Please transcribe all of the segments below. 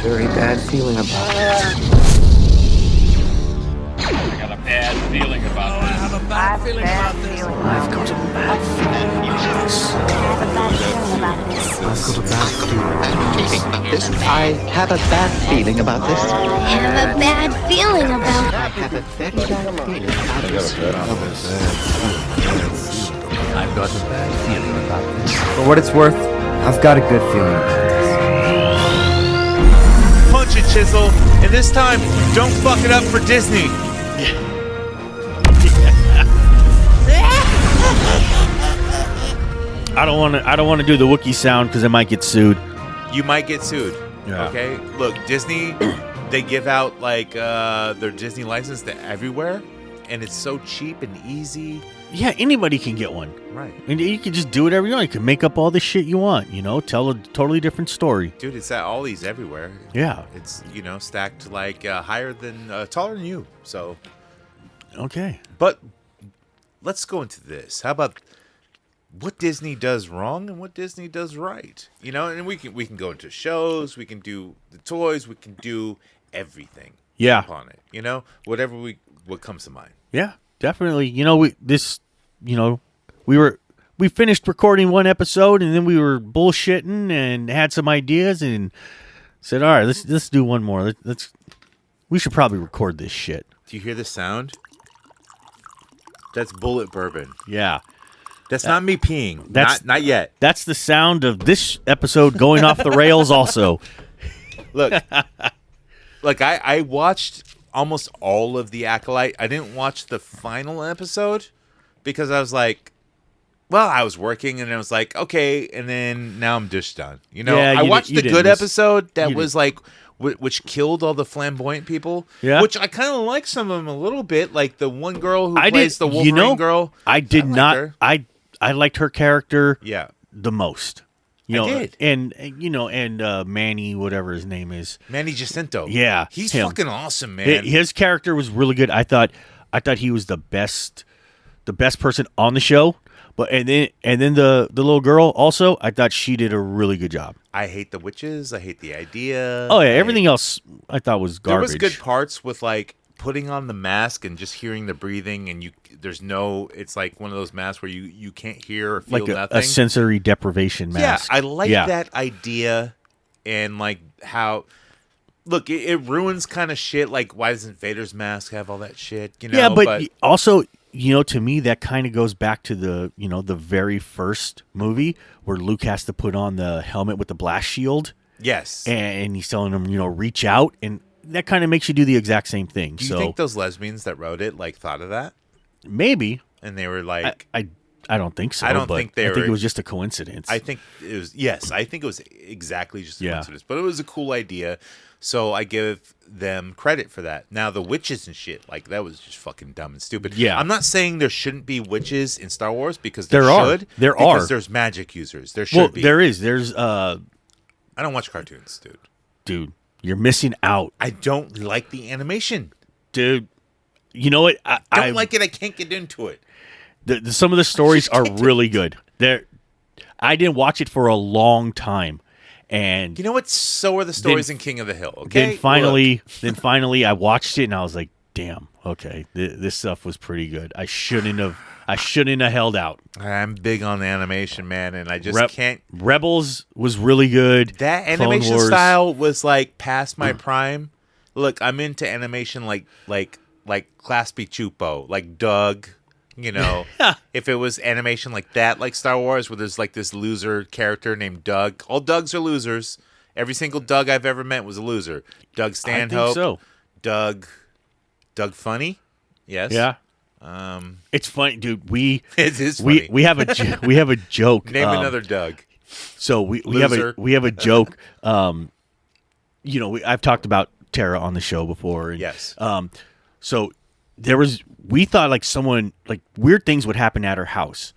very bad feeling about this. I got a bad feeling about this. I have a bad feeling about this. I've got a bad feeling about this. I've got a bad feeling about this. I have a bad feeling about this. I have a bad feeling about I have a very bad feeling about this. I've got a bad feeling about this. For what it's worth, I've got a good feeling about this. Punch it, Chizzle, and this time, don't fuck it up for Disney. I don't want to do the Wookiee sound because I might get sued. You might get sued. Yeah. Okay. Look, Disney, they give out like their Disney license to everywhere, and it's so cheap and easy. Yeah, anybody can get one. Right. And you can just do whatever you want. You can make up all the shit you want, tell a totally different story. Dude, it's at all these everywhere. Yeah. It's, stacked like higher than, taller than you. So. Okay. But let's go into this. How about what Disney does wrong and what Disney does right? And we can go into shows, we can do the toys, we can do everything. Yeah. Upon it. Whatever what comes to mind. Yeah, definitely. We finished recording one episode and then we were bullshitting and had some ideas and said, all right, let's do one more. We should probably record this shit. Do you hear the sound? That's bullet bourbon. Yeah. That's not me peeing. That's not yet. That's the sound of this episode going off the rails also. Look, I watched almost all of The Acolyte. I didn't watch the final episode because I was like, well, I was working and I was like, okay, and then now I'm just done. I watched the good episode that was like, which killed all the flamboyant people. Yeah. Which I kind of like some of them a little bit, like the one girl who plays the Wolverine girl. I did not. Her. I liked her character. Yeah. The most. I did. And Manny, whatever his name is. Manny Jacinto. Yeah. He's fucking awesome, man. His character was really good. I thought he was the best person on the show. But and then the little girl also, I thought she did a really good job. I hate the witches. I hate the idea. Oh yeah, everything else I thought was garbage. There was good parts with like putting on the mask and just hearing the breathing, and it's like one of those masks where you can't hear or feel like nothing. A sensory deprivation mask. Yeah, I like that idea, and like how. Look, it ruins kind of shit. Like, why doesn't Vader's mask have all that shit? Yeah, but also, to me, that kind of goes back to the very first movie where Luke has to put on the helmet with the blast shield. Yes. And he's telling him, reach out. And that kind of makes you do the exact same thing. Do you think those lesbians that wrote it, like, thought of that? Maybe. And they were like... I don't think so. I think it was just a coincidence. I think it was... Yes, I think it was exactly just a coincidence. But it was a cool idea. So I give them credit for that. Now, the witches and shit, like, that was just fucking dumb and stupid. Yeah. I'm not saying there shouldn't be witches in Star Wars, because there are. Because there's magic users. There should be. There is. There's, I don't watch cartoons, dude. Dude, you're missing out. I don't like the animation. Dude, you know what? I don't like it. I can't get into it. Some of the stories are really good. I didn't watch it for a long time. And you know what? So are the stories in King of the Hill. Okay. Then finally, I watched it and I was like, "Damn, okay, this stuff was pretty good. I shouldn't have held out." I'm big on the animation, man, and I just can't. Rebels was really good. That animation style was like past my prime. Look, I'm into animation like Claspy Chupo, like Doug. If it was animation like that, like Star Wars, where there's like this loser character named Doug. All Dougs are losers. Every single Doug I've ever met was a loser. Doug Stanhope. I think so. Doug Funny. Yes. Yeah. It's funny, dude. It is funny. We have a joke. Name another Doug. So we have a joke. I've talked about Tara on the show before. And, yes. So we thought like someone, like weird things would happen at her house,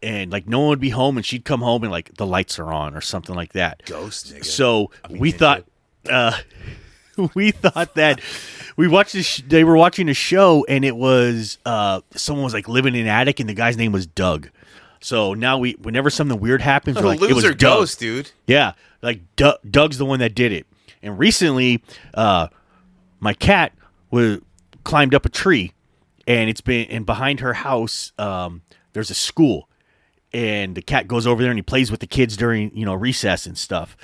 and like no one would be home, and she'd come home and like the lights are on or something like that. Ghost nigga. So we thought that we watched they were watching a show, and it was someone was like living in an attic, and the guy's name was Doug. So now whenever something weird happens, we're like, loser it was Doug. Ghost, dude. Yeah, like Doug's the one that did it. And recently, my cat climbed up a tree, and behind her house, there's a school, and the cat goes over there and he plays with the kids during recess and stuff.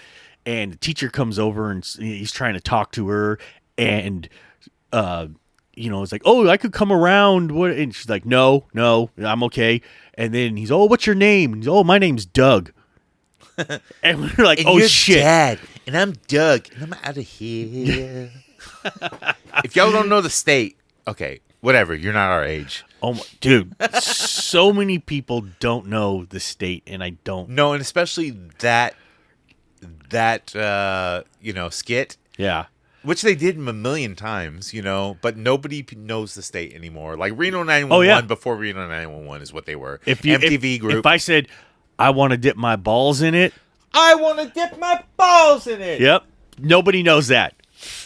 And the teacher comes over and he's trying to talk to her, and it's like, oh, I could come around. What? And she's like, no, I'm okay. And then he's, oh, what's your name? And he's, oh, my name's Doug. And we're like, And oh you're shit. Dad, and I'm Doug, and I'm out of here. If y'all don't know the state, okay, whatever. You're not our age. Oh my, dude, so many people don't know the state, and I don't. No, and especially that skit. Yeah. Which they did a million times, but nobody knows the state anymore. Like Reno 911 Oh, yeah. before Reno 911 is what they were. MTV Group. If I said, I want to dip my balls in it. I want to dip my balls in it. Yep. Nobody knows that.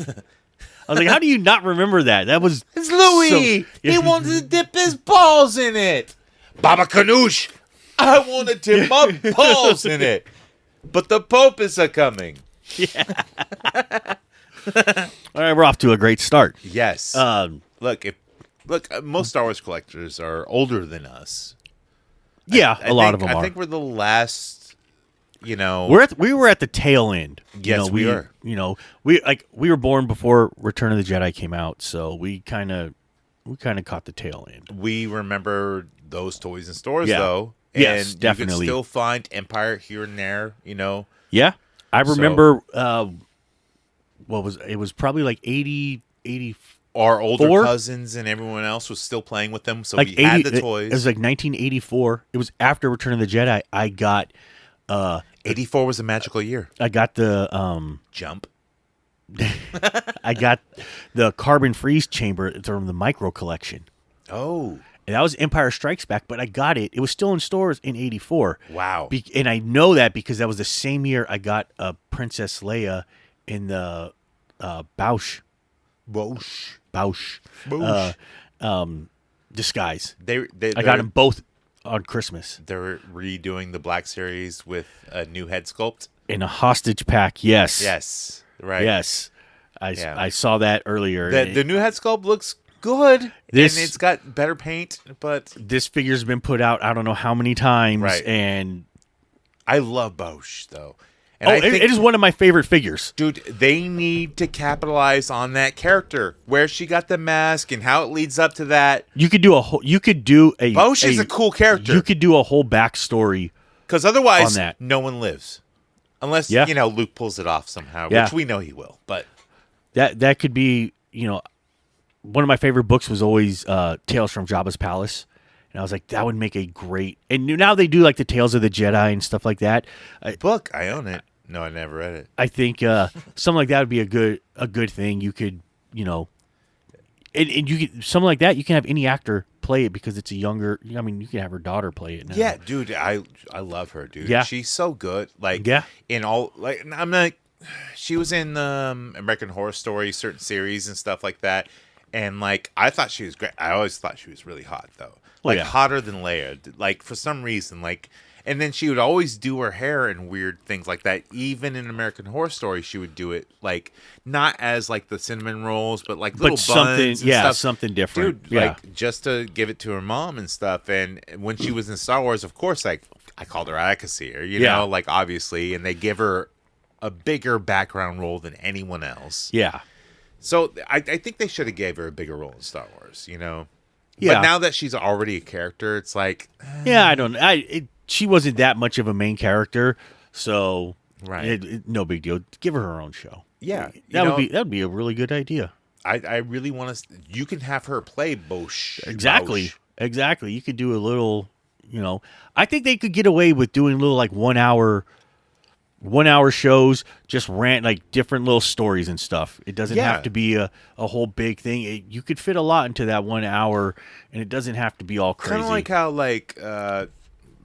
I was like, how do you not remember that? That was... It's Louis. He wanted to dip his balls in it. Baba Ganoush. I want to dip my balls in it. But the Pope is a-coming. Yeah. All right, we're off to a great start. Yes. Look, most Star Wars collectors are older than us. Yeah, a lot of them are. I think we're the last. We were at the tail end. Yes, we are. We were born before Return of the Jedi came out, so we kind of caught the tail end. We remember those toys in stores, Yeah. though. Yes, and definitely. You can still find Empire here and there. Yeah, I remember. It was probably like 80. Our older 4? cousins and everyone else was still playing with them, so Like we had the toys. It was like 1984. It was after Return of the Jedi. I got 84 was a magical year. I got the Jump. I got the carbon freeze chamber from the micro collection. Oh. And that was Empire Strikes Back, but I got it. It was still in stores in 84. Wow. And I know that because that was the same year I got a Princess Leia in the Bausch disguise. I got them both on Christmas. They're redoing the Black Series with a new head sculpt. In a hostage pack, yes. Yes. Right. Yes. I saw that earlier. The new head sculpt looks good, and it's got better paint, but this figure's been put out I don't know how many times, right. And I love Bausch, though. And I think, it is one of my favorite figures. Dude, they need to capitalize on that character, where she got the mask and how it leads up to that. You could do a Bausch is a cool character. You could do a whole backstory. Because otherwise, on that. No one lives. Unless, Luke pulls it off somehow, which we know he will. But that could be, one of my favorite books was always Tales from Jabba's Palace. And I was like, that would make a great... And now they do like the Tales of the Jedi and stuff like that. Book, I own it. No, I never read it. I think something like that would be a good thing. You could, and you could, something like that, you can have any actor play it because it's a younger... I mean, you can have her daughter play it now. Yeah, dude, I love her, dude. Yeah. She's so good. Like, yeah. In all... Like, I'm like... She was in American Horror Story, certain series and stuff like that. And, like, I thought she was great. I always thought she was really hot, though. Like, hotter than Leia. Like, for some reason, like... And then she would always do her hair and weird things like that. Even in American Horror Story, she would do it, like, not as, like, the cinnamon rolls, but, like, little buns and stuff. Something different. Dude, like, just to give it to her mom and stuff. And when she was in Star Wars, of course, like, I called her Ikaseer, you know, like, obviously. And they give her a bigger background role than anyone else. Yeah. So I think they should have gave her a bigger role in Star Wars, Yeah. But now that she's already a character, it's like... Yeah, I don't... She wasn't that much of a main character, so no big deal. Give her her own show. Yeah, that would be a really good idea. I really want to. You can have her play Bausch. Exactly. You could do a little. I think they could get away with doing little like 1 hour shows, just rant like different little stories and stuff. It doesn't have to be a whole big thing. You could fit a lot into that 1 hour, and it doesn't have to be all crazy. Kind of like how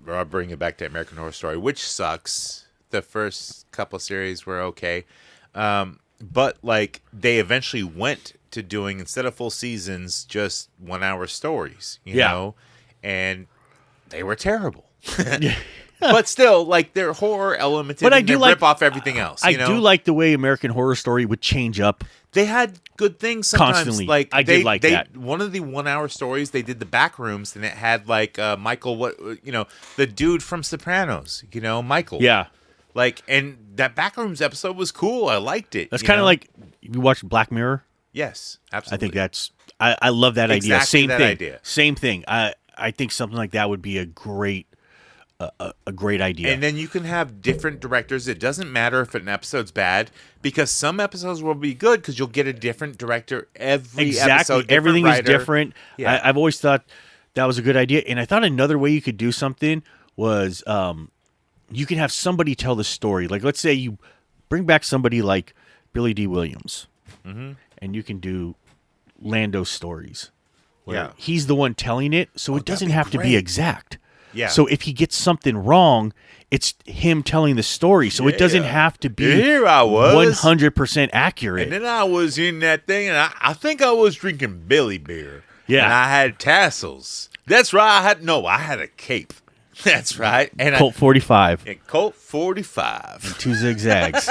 I'll bring it back to American Horror Story, which sucks. The first couple series were okay. But, like, they eventually went to doing, instead of full seasons, just 1 hour stories, you know? And they were terrible. but still, like they're horror elemented. But I and do they like- rip off everything else. I you know? do like the way American Horror Story would change up. They had good things sometimes. Constantly. Like I did like that. One of the 1 hour stories, they did the back rooms, and it had like Michael, the dude from Sopranos, Michael. Yeah. Like, and that back rooms episode was cool. I liked it. That's kind of like, you watch Black Mirror? yes, I absolutely. think that's, I love that idea. Exactly Same that thing. idea. Same thing. I think something like that would be a great idea. And then you can have different directors. It doesn't matter if an episode's bad because some episodes will be good because you'll get a different director every exactly. episode. Different Everything writer. is different. Yeah. I've always thought that was a good idea. And I thought another way you could do something was you can have somebody tell the story. Like, let's say you bring back somebody like Billy D. Williams, and you can do Lando stories. Where Yeah. he's the one telling it, so it doesn't be have to be great. exact. Yeah. So if he gets something wrong, it's him telling the story. So it doesn't Yeah. have to be Here I was. 100% accurate. And then I was in that thing, and I think I was drinking Billy beer. Yeah. And I had tassels. That's right. I had a cape. That's right. And Colt 45. Colt 45. 2 zigzags.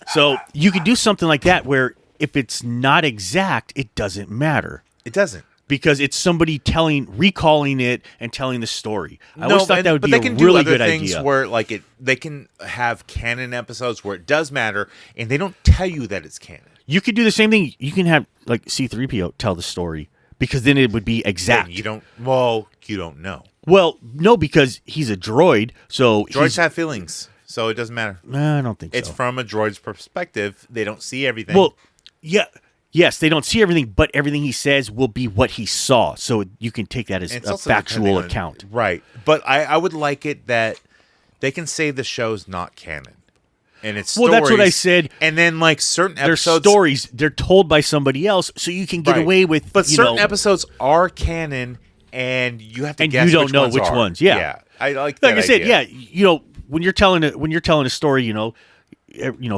So you could do something like that where if it's not exact, it doesn't matter It doesn't. because it's somebody recalling it and telling the story. I always thought that would but be they a can really do other good things idea. where like they can have canon episodes where it does matter, and they don't tell you that it's canon. You could do the same thing. You can have like C-3PO tell the story because then it would be exact. And you don't know. Well, no, because he's a droid, so Droids have feelings, so it doesn't matter. I don't think It's so. from a droid's perspective. They don't see everything. Well, yeah. Yes, they don't see everything, but everything he says will be what he saw. So you can take that as And it's a also depending factual on- account. Right. But I would like it that they can say the show's not canon. And it's Well, that's what I stories, said. And then like certain They're episodes, stories. They're told by somebody else, so you can get right. away with. But you certain know, episodes are canon, and you have to And guess you don't which know ones which are. ones, yeah. I like like that I said, idea. yeah. When you're telling a story,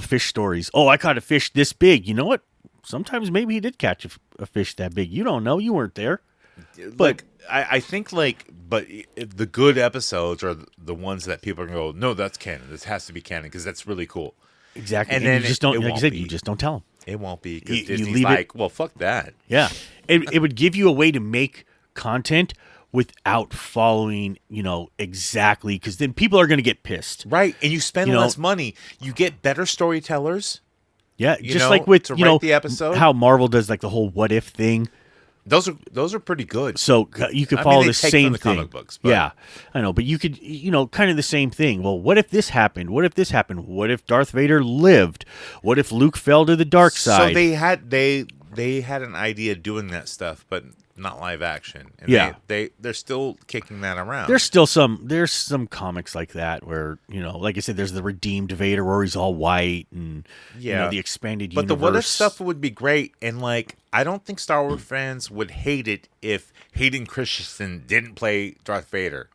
fish stories. Oh, I caught a fish this big. You know what? Sometimes maybe he did catch a fish that big. You don't know. You weren't there. But I think but the good episodes are the ones that people are going to go, no, that's canon. This has to be canon because that's really cool. Exactly. And And then you just don't. it Like I won't said, be. you just don't tell them. It won't be You- because you Disney's leave it- like, well, fuck that. Yeah. It would give you a way to make content without following, exactly, because then people are going to get pissed. Right, and you spend You know- less money. You get better storytellers. Yeah, You just know, like with to write the episode. how Marvel does like the whole what if thing. Those are pretty good. So you could I follow mean, they the take same from the thing. comic books, but- Yeah, I know, but you could, kind of the same thing. Well, what if this happened? What if this happened? What if Darth Vader lived? What if Luke fell to the dark side? So they had an idea doing that stuff, but not live action. And Yeah. they're still kicking that around. There's some comics like that where, like I said, there's the redeemed Vader where he's all white and the expanded but universe. the what if stuff would be great, and I don't think Star Wars fans would hate it if Hayden Christensen didn't play Darth Vader.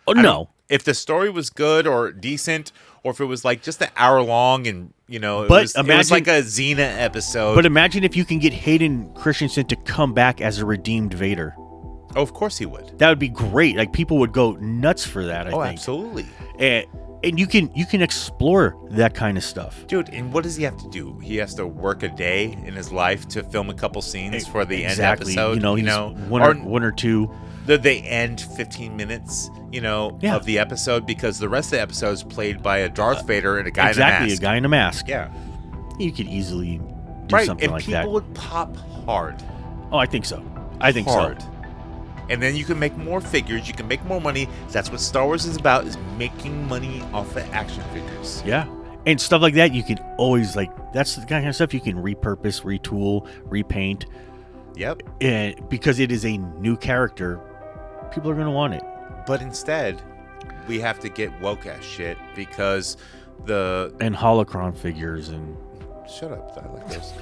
Oh I don't- no. If the story was good or decent, or if it was just an hour long and it But was imagine- like a Xena episode. But imagine if you can get Hayden Christensen to come back as a redeemed Vader. Oh, of course he would. That would be great. Like people would go nuts for that. I Oh, think. absolutely. And you can explore that kind of stuff. Dude, and what does he have to do? He has to work a day in his life to film a couple scenes for the Exactly. end episode. He's or one or two. they end 15 minutes, Yeah. of the episode because the rest of the episode is played by a Darth Vader and a guy Exactly, in a mask. a guy in a mask. Yeah. You could easily do Right, something and like people that. would pop hard. Oh, I think so. I think hard. so. And then you can make more figures, you can make more money. That's what Star Wars is about, is making money off of action figures. Yeah. And stuff like that, you can always that's the kind of stuff you can repurpose, retool, repaint. Yep. And because it is a new character, people are going to want it. But instead, we have to get woke ass shit because And holocron figures and shut up, I like those.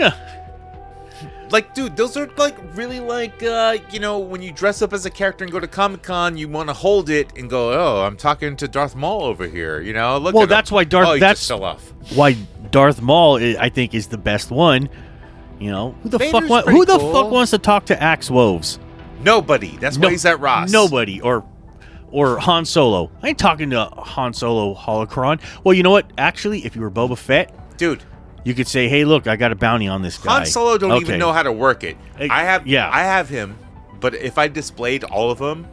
Dude, those are really when you dress up as a character and go to Comic-Con, you want to hold it and go, oh, I'm talking to Darth Maul over here, look Well, at that's him. why Darth- Oh, he that's- just fell off. why Darth Maul I think is the best one. Who the Vader's fuck pretty who the cool. fuck wants to talk to Axe Woves? Nobody. That's why he's at Ross. Nobody. Or or Han Solo. I ain't talking to Han Solo holocron. Well, you know what? Actually, if you were Boba Fett, Dude, you could say, "Hey, look, I got a bounty on this guy." Han Solo don't Okay. even know how to work it. I have him, but if I displayed all of them,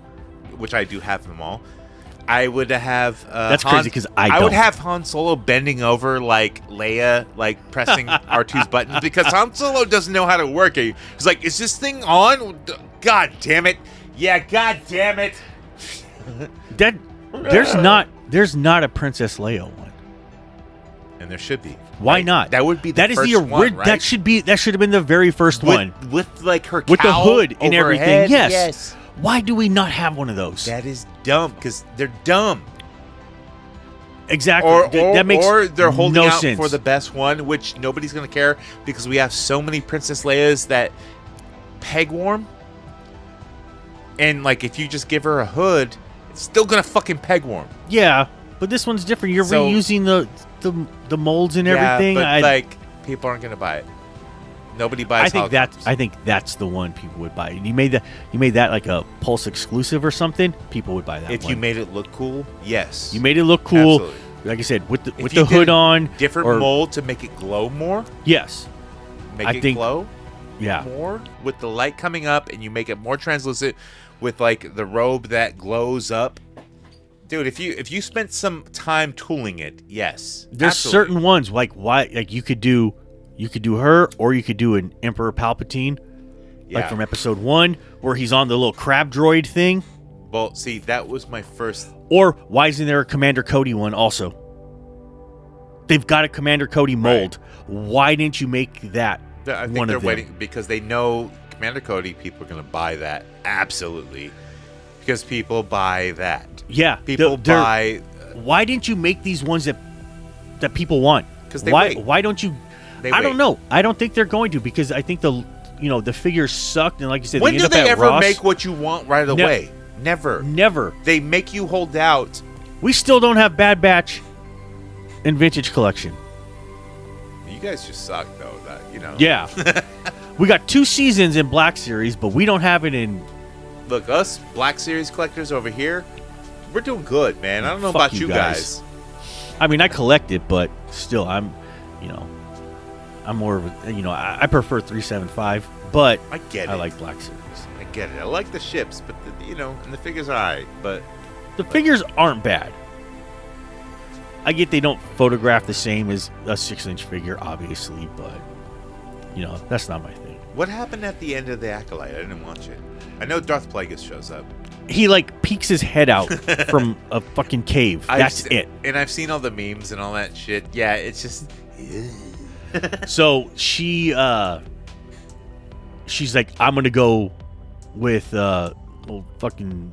which I do have them all, I would have. That's crazy because I would don't. have Han Solo bending over like Leia, like pressing R2's buttons because Han Solo doesn't know how to work it. He's like, "Is this thing on? God damn it! Yeah, God damn it!" There's not a Princess Leia one. And there should be. Why Right? not? That would be that first is the one, right? That should have been the very first one with like her with the cowl hood and over her everything. head. Yes. Why do we not have one of those? That is dumb because they're dumb. Exactly. Or that makes they're holding no out sense. for the best one, which nobody's gonna care because we have so many Princess Leias that peg warm. And like, if you just give her a hood, it's still gonna fucking peg warm. Yeah, but this one's different. You're So- reusing the molds and everything. Yeah, but like, people aren't gonna buy it. Nobody buys. I think that's the one people would buy. You made that like a Pulse exclusive or something. People would buy that. If one. you made it look cool, yes. You made it look cool. Absolutely. Like I said, with If the you hood did on, different or- mold to make it glow more. Yes, Make I it think- glow. yeah. More with the light coming up, and you make it more translucent with like the robe that glows up. Dude, if you spent some time tooling it, yes. There's absolutely. certain ones like you could do her, or you could do an Emperor Palpatine, like Yeah. from Episode 1, where he's on the little crab droid thing. Well, see, that was my first. Or why isn't there a Commander Cody one also? They've got a Commander Cody mold. Why didn't you make that I think one they're of them? waiting because they know Commander Cody. People are going to buy that absolutely because people buy that. Yeah, People they're- buy. Why didn't you make these ones that people want? 'Cause they why wait. why don't you? They I don't wait. know. I don't think they're going to because I think the figures sucked and like you said, When they do end up they at ever Ross. make what you want right away? Never. Never. They make you hold out. We still don't have Bad Batch and Vintage Collection. You guys just suck, though. That Yeah. We got 2 seasons in Black Series, but we don't have it in. Look, us Black Series collectors over here, we're doing good, man. I don't know Fuck about you you guys. I mean, I collect it, but still, I'm more of a, I prefer 375, but I get it. I like Black Series. I get it. I like the ships, but and the figures are alright. But The figures aren't bad. I get they don't photograph the same as a 6-inch figure, obviously, but that's not my thing. what happened at the end of the Acolyte? I didn't watch it. I know Darth Plagueis shows up. He like peeks his head out from a fucking cave. That's it. And I've seen all the memes and all that shit. Yeah, it's just. So she's like, I'm gonna go with little fucking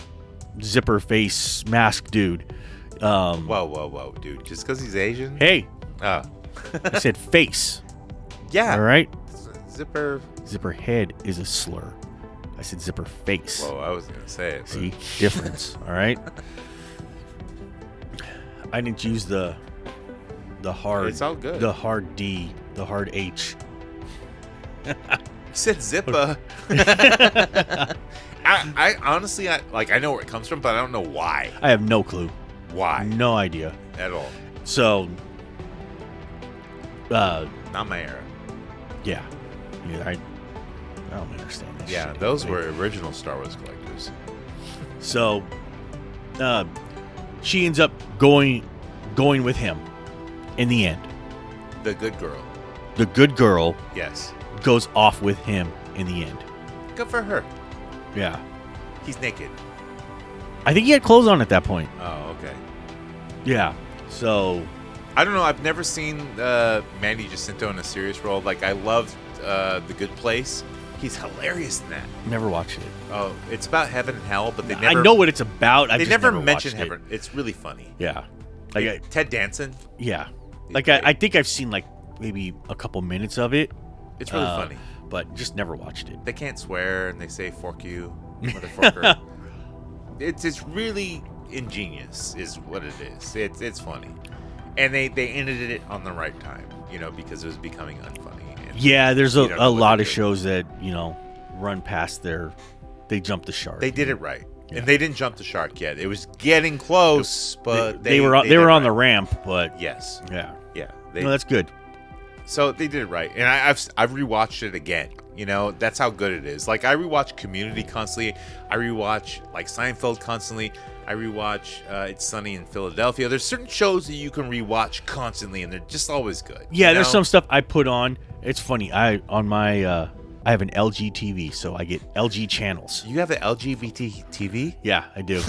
zipper face mask dude. Whoa, dude! Just because he's Asian? Hey, Oh, I said face. yeah. All right. Zipper. Zipper head is a slur. I said zipper face. Whoa, I was gonna say it. but- See, difference. All right. I didn't use the hard. It's all good. The hard D, the hard H. You said zipper. I honestly, I know where it comes from, but I don't know why. I have no clue. Why No idea. at all? So, Not my era. yeah, I don't understand that. Yeah, shit those anyway. were original Star Wars collectors. So, she ends up going with him in the end. The good girl. The good girl Yes. goes off with him in the end. Good for her. Yeah, He's naked. I think he had clothes on at that point. Oh, okay. Yeah. So, I don't know. I've never seen Mandy Jacinto in a serious role. Like, I loved The Good Place. He's hilarious in that. never watched it. Oh, it's about heaven and hell, but they never. I know what it's about. They I've just never watched mention it. heaven. It's really funny. Yeah. Like, Ted Danson. yeah. Like, I think I've seen, like, maybe a couple minutes of it. It's really funny. But just never watched it. They can't swear and they say "fork you, motherfucker." It's really ingenious, is what it is. It's funny, and they ended it on the right time, because it was becoming unfunny. And Yeah, there's you don't a know what lot to of do. shows that, run past they jump the shark. They did it right. And they didn't jump the shark yet. It was getting close, but they were did on right. the ramp, but Yes. yeah. No, That's good. So they did it right, and I've rewatched it again. You know, that's how good it is. Like I rewatch Community constantly. I rewatch like Seinfeld constantly. I rewatch It's Sunny in Philadelphia. There's certain shows that you can rewatch constantly, and they're just always good. Yeah, you there's know? some stuff I put on. It's funny. I have an LG TV, so I get LG channels. You have an LGBT TV? Yeah, I do.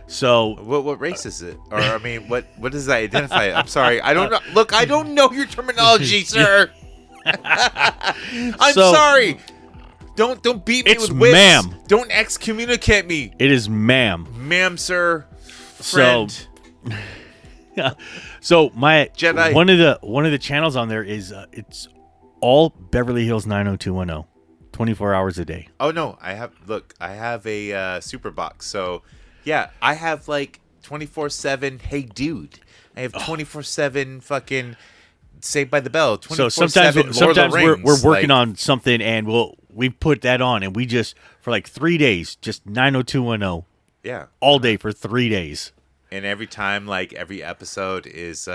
So What race is it? Or I mean, what does that identify? I'm sorry, I don't know. Look, I don't know your terminology, sir. I'm sorry. Don't beat me It's with whips. ma'am. Don't excommunicate me, it is ma'am. ma'am, sir. Friend. So my Jedi. one of the channels on there is it's all Beverly Hills 90210, 24 hours a day. Oh no, I have a super box. So yeah, I have like 24/7. Hey, dude, I have 24/7 fucking Saved by the Bell. 24/7 So sometimes Lord of the we're Rings, working like, on something and we put that on and we just for like 3 days just 90210 yeah. all day for 3 days. And every time, like every episode is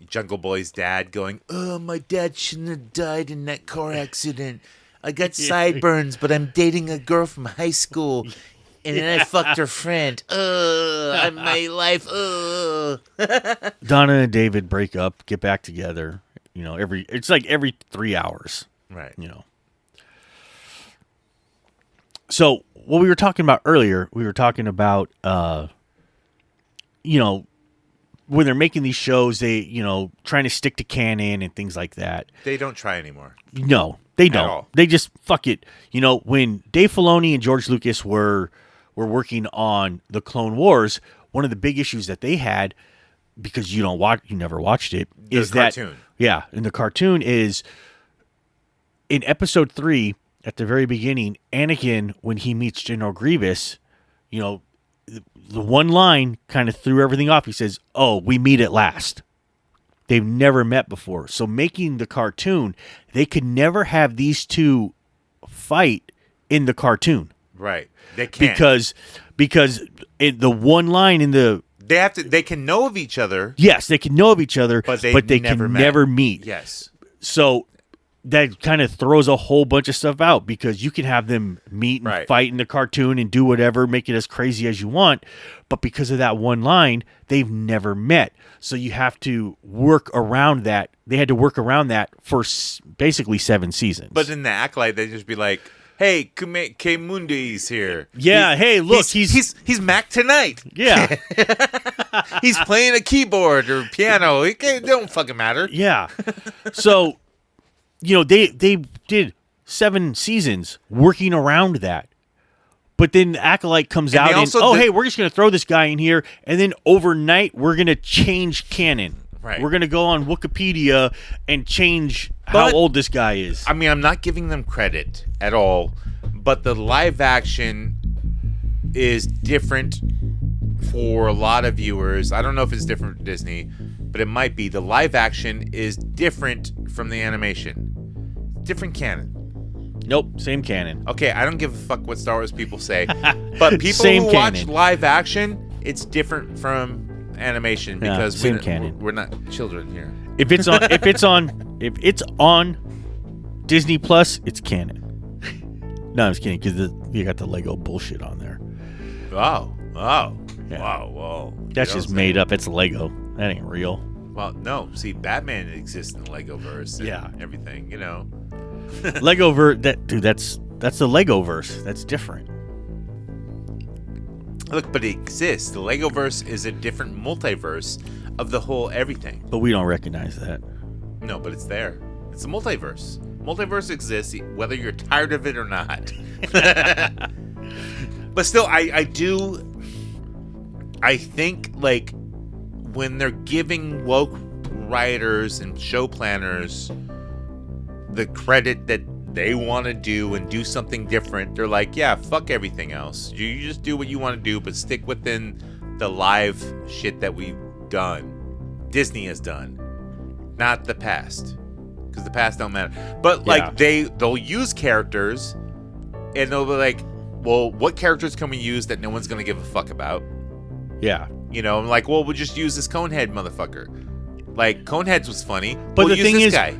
Jungle Boy's dad going, "Oh, my dad shouldn't have died in that car accident. I got sideburns, but I'm dating a girl from high school, and then I fucked her friend. My life. Donna and David break up, get back together. You know, it's like every 3 hours. Right. You know. So what we were talking about earlier, we were talking about, you know, when they're making these shows, they, you know, trying to stick to canon and things like that. They don't try anymore. No, they all. don't. They just fuck it. You know, when Dave Filoni and George Lucas were working on the Clone Wars, one of the big issues that they had, because you never watched it, is that cartoon. Yeah, in the cartoon is in episode 3 at the very beginning, Anakin, when he meets General Grievous, you know, the one line kind of threw everything off. He says, "Oh, we meet at last." They've never met before. So making the cartoon, they could never have these two fight in the cartoon. Right. They can't. Because the one line in the They can know of each other. yes, they can know of each other, But they never can met. never meet. Yes. So that kind of throws a whole bunch of stuff out because you can have them meet and Right. fight in the cartoon and do whatever, make it as crazy as you want. But because of that one line, they've never met. So you have to work around that. They had to work around that for basically 7 seasons. But in the Acolyte, they just be like, "Hey, K-Mundi's here. Yeah, hey, look, he's Mac tonight. yeah, He's playing a keyboard or piano. It don't fucking matter." yeah. So, you know, they did 7 seasons working around that. But then the Acolyte comes And out they and, also hey, we're just going to throw this guy in here. And then overnight, we're going to change canon. Right. We're going to go on Wikipedia and change how But- old this guy is. I mean, I'm not giving them credit at all, but the live action is different for a lot of viewers. I don't know if it's different for Disney, but it might be. The live action is different from the animation. Different canon. Nope, same canon. Okay, I don't give a fuck what Star Wars people say, but people Same who watch canon. live action, it's different from animation Yeah, because same canon. we're not children here. If it's on Disney Plus, it's canon. No, I'm just kidding, because you got the Lego bullshit on there. Oh, Yeah. wow, whoa. That's just made up. It's Lego. That ain't real. Well, no. See, Batman exists in the Legoverse. And Yeah. everything. You know. Legoverse, that's the Legoverse. That's different. Look, but it exists. The Legoverse is a different multiverse of the whole everything. But we don't recognize that. No, but it's there. It's a multiverse. Multiverse exists whether you're tired of it or not. But still, I think like when they're giving woke writers and show planners the credit that they want to do and do something different, they're like, yeah, fuck everything else. You just do what you want to do, but stick within the live shit that we've done. Disney has done, not the past, because the past don't matter. But like Yeah. they'll use characters and they'll be like, well, what characters can we use that no one's gonna give a fuck about? Yeah. You know, I'm like, well, we'll just use this Conehead motherfucker. Like, Coneheads was funny. But we'll the use thing this is, guy.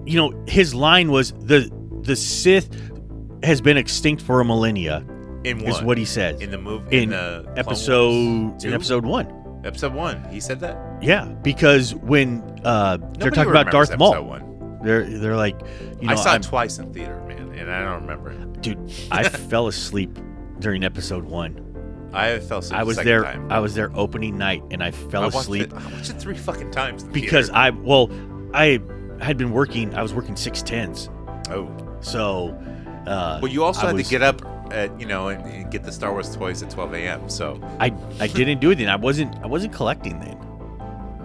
you know, his line was the Sith has been extinct for a millennia. In is what he says in the movie in the Clone episode Wars in 2? episode 1. Episode 1. He said that. Yeah, because when they're Nobody talking about Darth remembers episode Maul, 1. they're like, you know, I saw it twice in theater, man, and I don't remember. Dude, I fell asleep during episode 1. I fell asleep. I was the there. second time. I was there opening night, and I fell asleep I watched it 3 fucking times in because theater. I had been working. I was working 6/10s, Oh. so. Well, you also I had was- to get up at and get the Star Wars toys at 12 a.m. So I didn't do it then. I wasn't collecting then.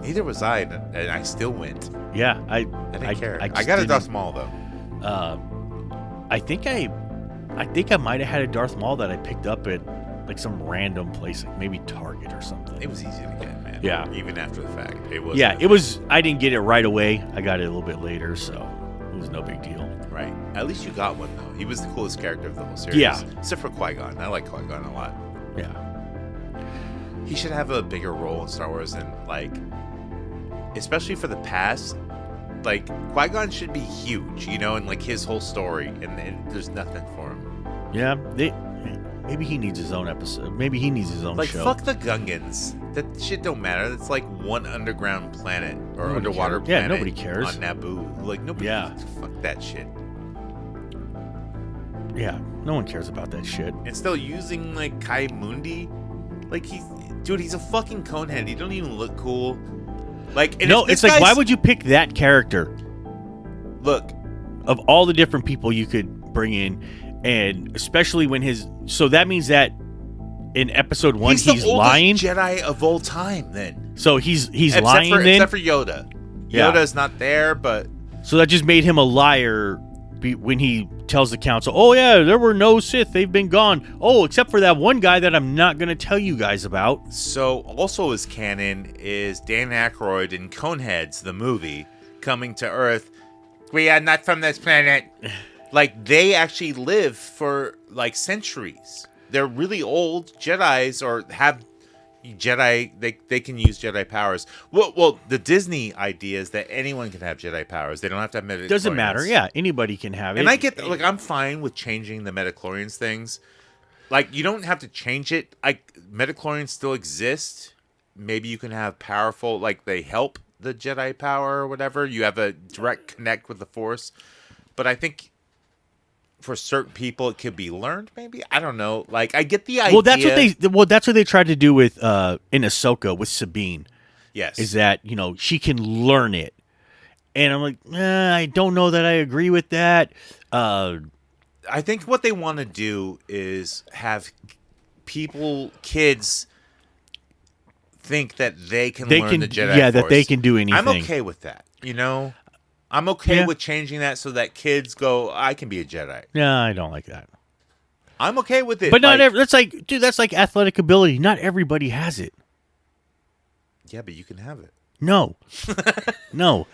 neither was I, and I still went. Yeah, I didn't care. I just got a didn't- Darth Maul though. I think I might have had a Darth Maul that I picked up at like some random place, like maybe Target or something. It was easy to get, man. Yeah. Even after the fact, it was. Yeah, it was. I didn't get it right away. I got it a little bit later, so it was no big deal. Right. At least you got one though. He was the coolest character of the whole series. Yeah. Except for Qui-Gon. I like Qui-Gon a lot. Yeah. He should have a bigger role in Star Wars and like, especially for the past. Like Qui-Gon should be huge, you know, and like his whole story, and there's nothing for him. Yeah, maybe he needs his own episode. Maybe he needs his own Like show. fuck the Gungans. That shit don't matter. It's like one underground planet or Nobody underwater cares. Yeah, planet. nobody cares. On Naboo. Like nobody. Yeah. Fuck that shit. Yeah, no one cares about that shit. And still using like Kai Mundi, like he's a fucking conehead. He don't even look cool. Like and No, if this it's like, why guy's- would you pick that character look? of all the different people you could bring in, and especially when so that means that in episode 1 He's he's the oldest lying. Jedi of all time. Then So he's lying then. except for Yoda. Yeah. Yoda's not there, but So that just made him a liar when he tells the council, "Oh yeah, there were no Sith; they've been gone. Oh, except for that one guy that I'm not going to tell you guys about." so also as canon is Dan Aykroyd in Coneheads, the movie, coming to Earth. We are not from this planet. Like they actually live for like centuries. They're really old Jedis or have Jedi. They can use Jedi powers. Well, the Disney idea is that anyone can have Jedi powers. They don't have to have midichlorians. Doesn't matter. Yeah, anybody can have it. And I get like I'm fine with changing the midichlorians things. Like you don't have to change it. Like midichlorians still exist. Maybe you can have powerful like they help the Jedi power or whatever. You have a direct connect with the Force. But I think for certain people it could be learned. Maybe I don't know. Like I get the idea. That's what they tried to do with in Ahsoka with Sabine. Yes. Is that she can learn it, and I'm like, I don't know that I agree with that. I think what they want to do is have kids think that they can learn the Jedi Force. that they can do anything. I'm okay with that. I'm okay with changing that so that kids go, I can be a Jedi. No, I don't like that. I'm okay with it. But that's like athletic ability. Not everybody has it. Yeah, but you can have it. No. No.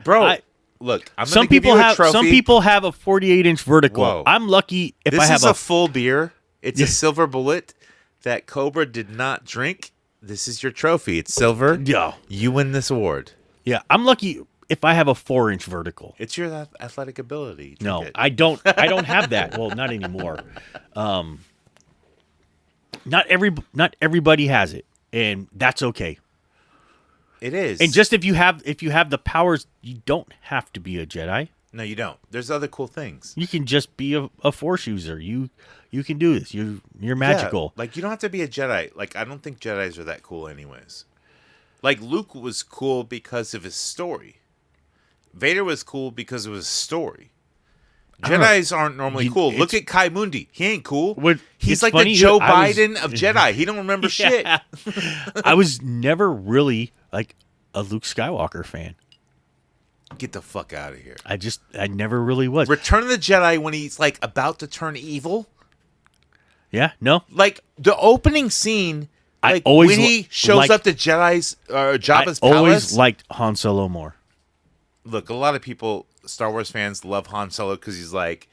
Bro, look, I'm some gonna give people you a have trophy. some people have a 48-inch vertical. Whoa. I'm lucky if This I have is a full beer. It's Yeah. a silver bullet that Cobra did not drink. This is your trophy. It's silver. Yeah. You win this award. Yeah, I'm lucky if I have a 4-inch vertical. It's your athletic ability. Drink No, it. I don't have that. Well, not anymore. Not everybody has it, and that's okay. It is. And just if you have the powers, you don't have to be a Jedi. No, you don't. There's other cool things. You can just be a Force user. You can do this. You're magical. Yeah, like you don't have to be a Jedi. Like I don't think Jedis are that cool anyways. Like Luke was cool because of his story. Vader was cool because of his story. Jedis aren't normally cool. Look at Kai Mundi. He ain't cool. He's it's like funny, the Joe I was- Biden of Jedi. He don't remember shit. I was never really like a Luke Skywalker fan. Get the fuck out of here. I never really was. Return of the Jedi when he's like about to turn evil. Yeah, no. Like the opening scene, I like always when he shows liked- up to Jedi's Jabba's I always palace. liked Han Solo more. Look, a lot of people, Star Wars fans, love Han Solo because he's like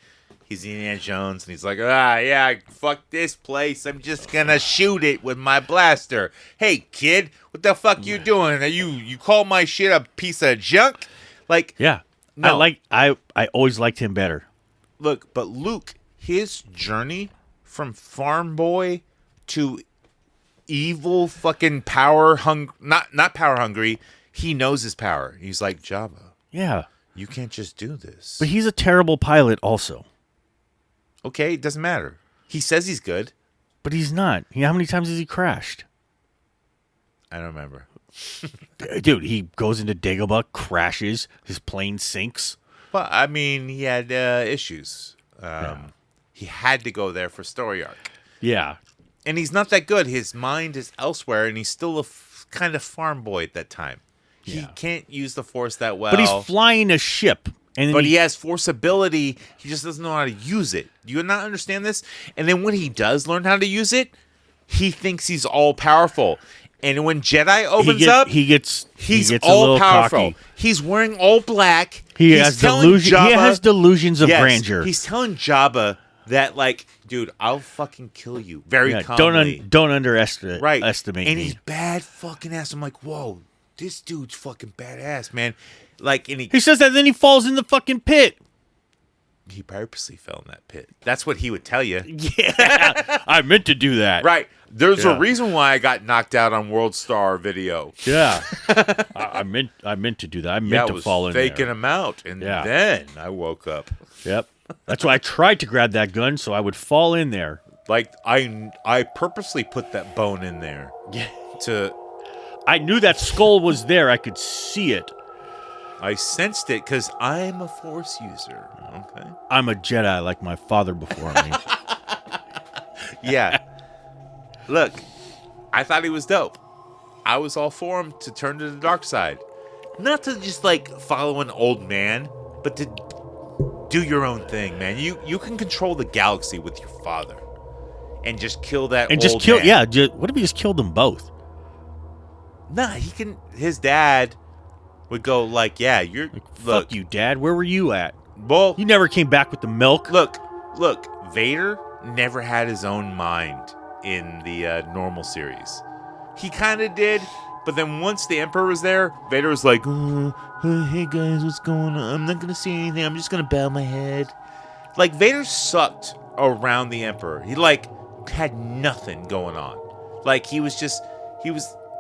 He's Indiana Jones, and he's like, yeah, fuck this place. I'm just gonna shoot it with my blaster. Hey, kid, what the fuck you doing? Are you call my shit a piece of junk? Like, Yeah. no. I always liked him better. Look, but Luke, his journey from farm boy to evil fucking not power hungry. He knows his power. He's like, Jabba, Yeah. you can't just do this. But he's a terrible pilot also. Okay, it doesn't matter. He says he's good. But he's not. How many times has he crashed? I don't remember. Dude, he goes into Dagobah, crashes, his plane sinks. Well, I mean, he had issues. He had to go there for story arc. Yeah. And he's not that good. His mind is elsewhere, and he's still a kind of farm boy at that time. He Yeah. can't use the Force that well. But he's flying a ship. And then But he has Force ability. He just doesn't know how to use it. Do you not understand this? And then when he does learn how to use it, he thinks he's all powerful. And when Jedi opens up, he's all a little powerful. cocky. He's wearing all black. He He's has telling delusion. He Jabba- has delusions of Yes, grandeur. He's telling Jabba that, like, dude, I'll fucking kill you. Very Yeah, calmly. don't underestimate Right. estimate and me. he's bad fucking ass. I'm like, whoa, this dude's fucking badass, man. Like, and He says that, then he falls in the fucking pit. he purposely fell in that pit. That's what he would tell you. Yeah, I meant to do that. Right. There's Yeah. a reason why I got knocked out on World Star video. Yeah, I meant to do that. I meant I to was fall in faking there. him out, and Yeah. then I woke up. Yep. That's why I tried to grab that gun so I would fall in there. Like, I purposely put that bone in there. Yeah. I knew that skull was there. I could see it. I sensed it because I'm a Force user. Okay. I'm a Jedi like my father before me. Yeah. Look, I thought he was dope. I was all for him to turn to the dark side. Not to just, like, follow an old man, but to do your own thing, man. You can control the galaxy with your father. And just kill that And old just kill. man. Yeah. What if he just killed them both? Nah, he can. His dad would go like, "Yeah, you're Fuck you, Dad. Where were you at? Well, You never came back with the milk. look. Vader never had his own mind in the normal series. He kind of did, but then once the Emperor was there, Vader was like, "Hey guys, what's going on? I'm not gonna say anything. I'm just gonna bow my head." Like, Vader sucked around the Emperor. He had nothing going on. Like, he was.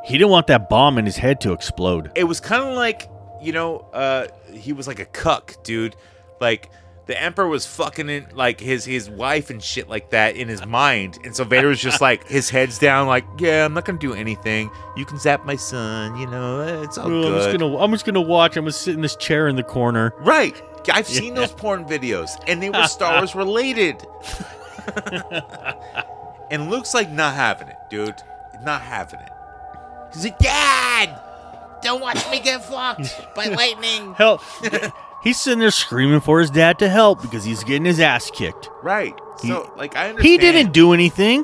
He didn't want that bomb in his head to explode. It was kind of like, he was like a cuck, dude. Like, the Emperor was fucking in, like, his wife and shit like that in his mind. And so Vader was just like, his head's down, like, yeah, I'm not going to do anything. You can zap my son, it's all good. I'm just gonna watch. I'm gonna sit in this chair in the corner. Right. I've seen those porn videos, and they were Star Wars related. And Luke's like, not having it, dude. Not having it. He's like, Dad! Don't watch me get fucked by lightning. Hell, he's sitting there screaming for his dad to help because he's getting his ass kicked. Right. So, I understand. He didn't do anything.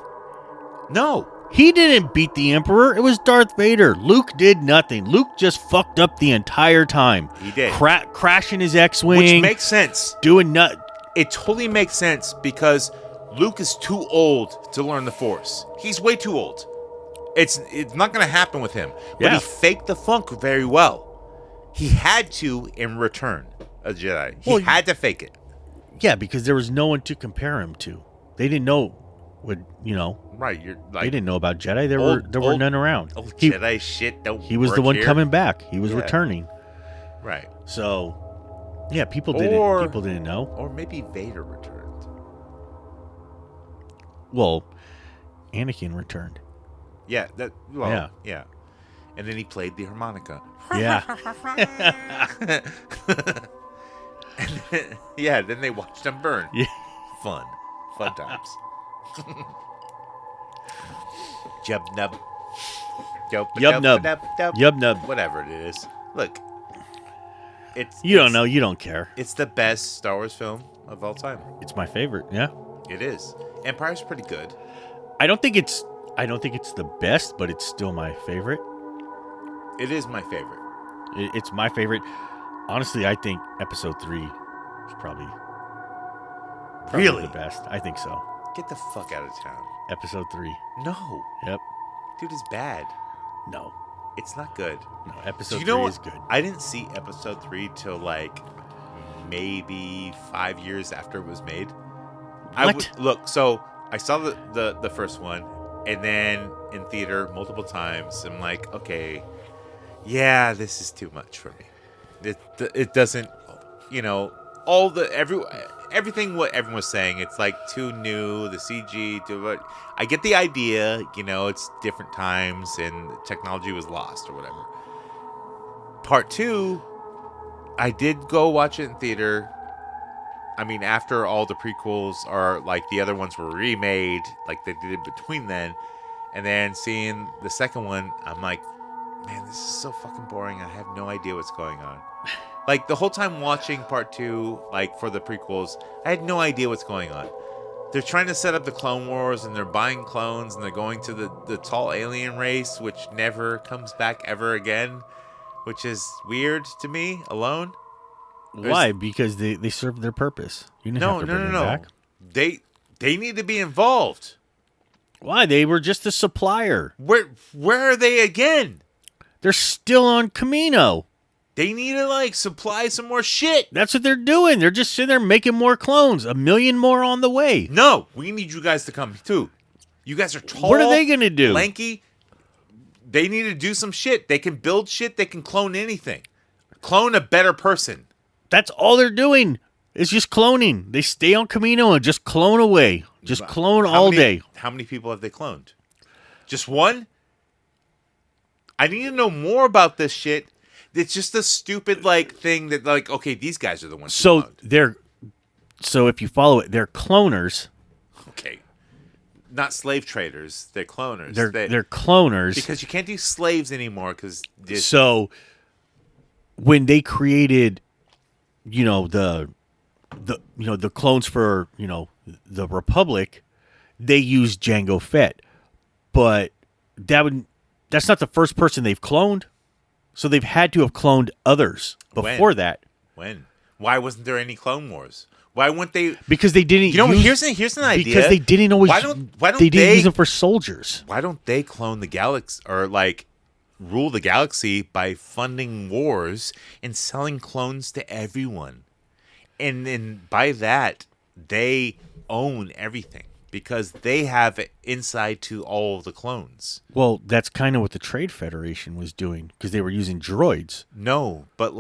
No. He didn't beat the Emperor. It was Darth Vader. Luke did nothing. Luke just fucked up the entire time. He did. Crashing his X-Wing. Which makes sense. Doing nut. It totally makes sense because Luke is too old to learn the Force. He's way too old. It's not going to happen with him. But Yeah. he faked the funk very well. He had to in return a Jedi. He had to fake it. Yeah, because there was no one to compare him to. They didn't know what, Right. You're like, they didn't know about Jedi. There were old- none around. old He, Jedi shit don't he was the work one here. coming back. He was Yeah. returning. Right. So, yeah, people Or- didn't know. Or maybe Vader returned. Well, Anakin returned. Yeah. Yeah. Yeah. And then he played the harmonica. Yeah. Yeah, then they watched him burn. Yeah. Fun times. Jub nub. Yub nub. Yub nub. Whatever it is. Look, You don't know. You don't care. It's the best Star Wars film of all time. It's my favorite. Yeah. It is. Empire's pretty good. I don't think it's the best, but it's still my favorite. It is my favorite. It's my favorite. Honestly, I think Episode 3 is probably Probably Really? the best. I think so. Get the fuck out of town. Episode 3. No. Yep. Dude, it's bad. No. It's not good. No. Do Episode you know 3 what? is good. I didn't see episode 3 till like maybe 5 years after it was made. What? Look, so I saw the first one, and then in theater multiple times. I'm like, okay, yeah, this is too much for me. It doesn't, everything what everyone was saying. It's like too new. The CG, what I get the idea. It's different times and technology was lost or whatever. Part 2, I did go watch it in theater. I mean, after all the prequels are like the other ones were remade, like they did between then, and then seeing the second one, I'm like, man, this is so fucking boring. I have no idea what's going on. Like the whole time watching part 2, like for the prequels, I had no idea what's going on. They're trying to set up the Clone Wars, and they're buying clones, and they're going to the tall alien race, which never comes back ever again, which is weird to me alone. Why? Because they served their purpose. You didn't have to bring them back. They need to be involved. Why? They were just a supplier. Where are they again? They're still on Camino. They need to supply some more shit. That's what they're doing. They're just sitting there making more clones. 1 million more on the way. No, we need you guys to come too. You guys are tall. What are they gonna do? Lanky. They need to do some shit. They can build shit. They can clone anything. Clone a better person. That's all they're doing. It's just cloning. They stay on Camino and just clone away. Just clone all day. How many people have they cloned? Just one? I need to know more about this shit. It's just a stupid thing that okay, these guys are the ones. So who cloned. so if you follow it, they're cloners. Okay. Not slave traders. They're cloners. They're cloners. Because you can't do slaves anymore So when they created the clones for the Republic, they used Jango Fett, but that's not the first person they've cloned, so they've had to have cloned others before that. When? Why wasn't there any Clone Wars? Why wouldn't they? Because they didn't. Here's an idea. Because they didn't always. Why don't they didn't use them for soldiers? Why don't they clone the galaxy or rule the galaxy by funding wars and selling clones to everyone? And then by that, they own everything because they have insight to all of the clones. Well, that's kind of what the Trade Federation was doing because they were using droids. No, but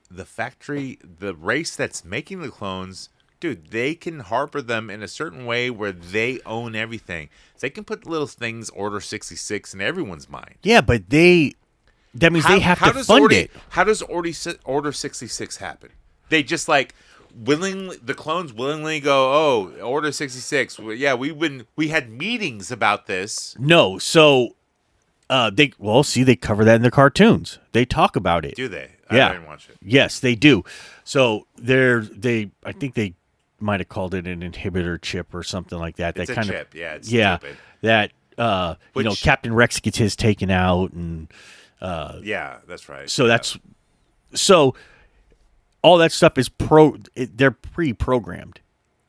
the factory, the race that's making the clones, dude, they can harbor them in a certain way where they own everything. So they can put little things, Order 66, in everyone's mind. Yeah, but that means they have to fund it. How does Order 66 happen? They just the clones willingly go, oh, Order 66. Well, yeah, we had meetings about this. No, so they cover that in the cartoons. They talk about it. Do they? Yeah. I didn't watch it. Yes, they do. So I think they might have called it an inhibitor chip or something like that. It's that a kind chip. Yeah, it's yeah, stupid. that Captain Rex gets his taken out and yeah, that's right. So yeah. So all that stuff is they're pre-programmed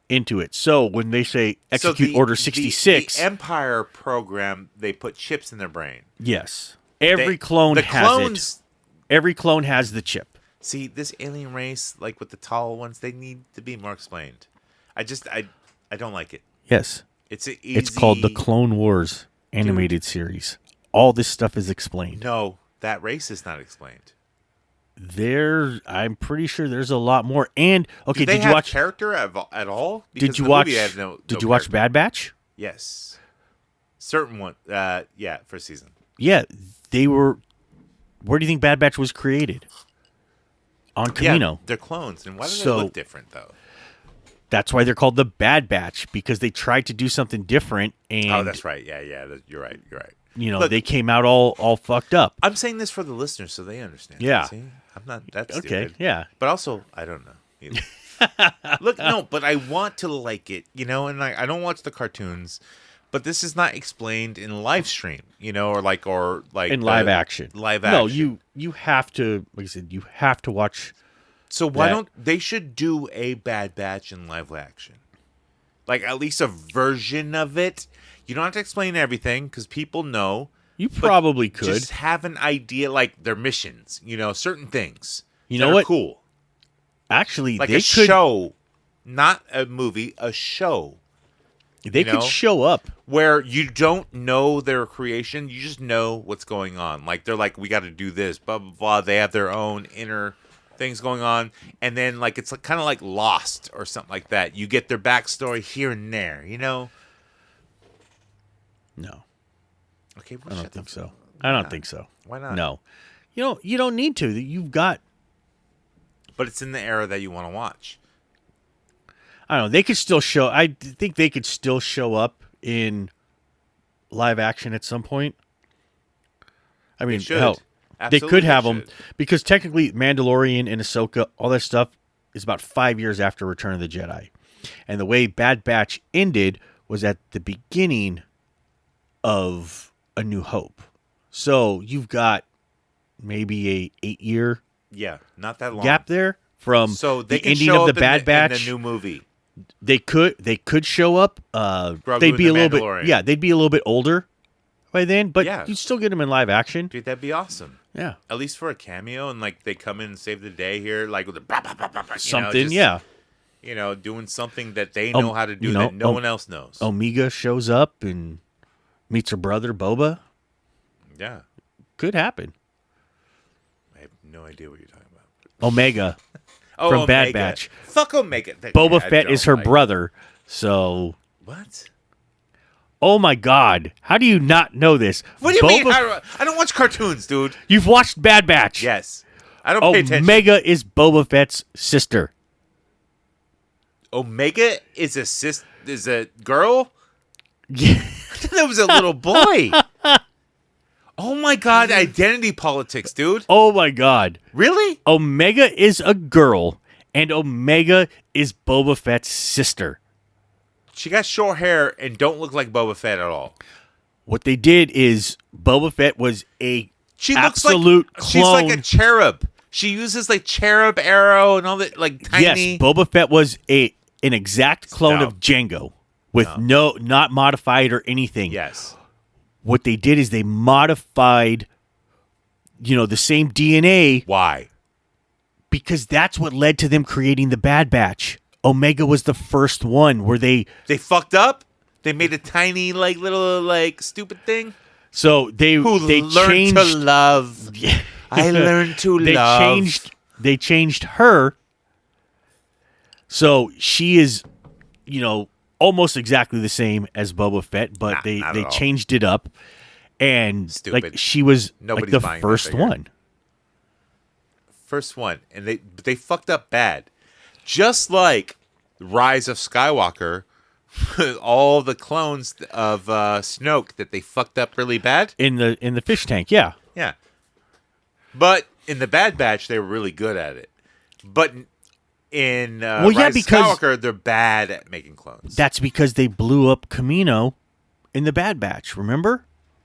into it. So when they say execute Order 66, the Empire program, they put chips in their brain. yes, every clone has it. Every clone has the chip. See, this alien race, with the tall ones, they need to be more explained. I don't like it. Yes, It's called the Clone Wars animated series. All this stuff is explained. No, that race is not explained. I'm pretty sure there's a lot more. And okay, did you have watch character at all? Because Did you the watch? movie had no did you watch character. Bad Batch? Yes, certain one. Yeah, first season. Yeah, they were. Where do you think Bad Batch was created? On Camino. Yeah, they're clones, and why do they So- look different though? That's why they're called the Bad Batch, because they tried to do something different, and Oh, that's right. Yeah, you're right. You're right. Look, they came out all fucked up. I'm saying this for the listeners so they understand. Yeah. See? I'm not that Okay, stupid. yeah. But also, I don't know. Either. Look, no, but I want to like it, and I don't watch the cartoons, but this is not explained in live stream, or In live action. Live action. No, you have to, like I said, you have to watch. So why don't they should do a Bad Batch in live action? Like at least a version of it. You don't have to explain everything because people know. You probably could. Just have an idea, like their missions. Certain things. You that know are what? Cool. Actually, Like they a could. show, not a movie. A show. They could show up. Where you don't know their creation, you just know what's going on. Like they're like, we got to do this, blah blah blah. They have their own inner things going on, and then like it's kind of like Lost or something like that. You get their backstory here and there, No, Okay, I don't think so. I don't think so. Why not? No, you don't need to. You've got. But it's in the era that you want to watch. I don't know. They could still show. I think they could still show up in live action at some point. I mean, should. hell, Absolutely they could have them should. because technically, Mandalorian and Ahsoka, all that stuff is about 5 years after Return of the Jedi, and the way Bad Batch ended was at the beginning of A New Hope. So you've got maybe a 8-year Yeah, not that long gap there from So they the can ending show of the up Bad in Batch. the new movie. They could show up. Grogu They'd be and a the little Mandalorian. bit. Yeah, they'd be a little bit older by then, but Yeah. you'd still get them in live action. Dude, that'd be awesome. Yeah, At least for a cameo, and like they come in and save the day here, like with a something. Yeah, doing something that they know how to do that no one else knows. Omega shows up and meets her brother Boba. Yeah, Could happen. I have no idea what you're talking about. Omega from Bad Batch. Fuck Omega. Boba I Fett don't is her like- brother. So, What? oh my God, how do you not know this? What do you mean? Boba- I don't watch cartoons, dude. You've watched Bad Batch. Yes, I don't pay attention. Omega is Boba Fett's sister. Omega is a girl. Yeah. That was a little boy. Oh my God! Identity politics, dude. Oh my God. Really? Omega is a girl, and Omega is Boba Fett's sister. She got short hair and don't look like Boba Fett at all. What they did is Boba Fett was a She absolute looks like clone. she's like a cherub. She uses like cherub arrow and all that, like tiny. Yes, Boba Fett was an exact clone No. of Django with not modified or anything. Yes. What they did is they modified, the same DNA Why? because that's what led to them creating the Bad Batch. Omega was the first one where they They fucked up. They made a tiny, like little, like stupid thing. so they Who they learned changed to love? I learned to they love. They changed her. So she is, almost exactly the same as Boba Fett, but Nah, they not at all. changed it up, and Stupid. like she was Nobody's like the buying that first figure. one. First one, and they fucked up bad, just like Rise of Skywalker. All the clones of Snoke that they fucked up really bad. In the fish tank. Yeah, Yeah. But in the Bad Batch, they were really good at it. But in Rise because of Skywalker, they're bad at making clones. that's because they blew up Camino in the Bad Batch. Remember?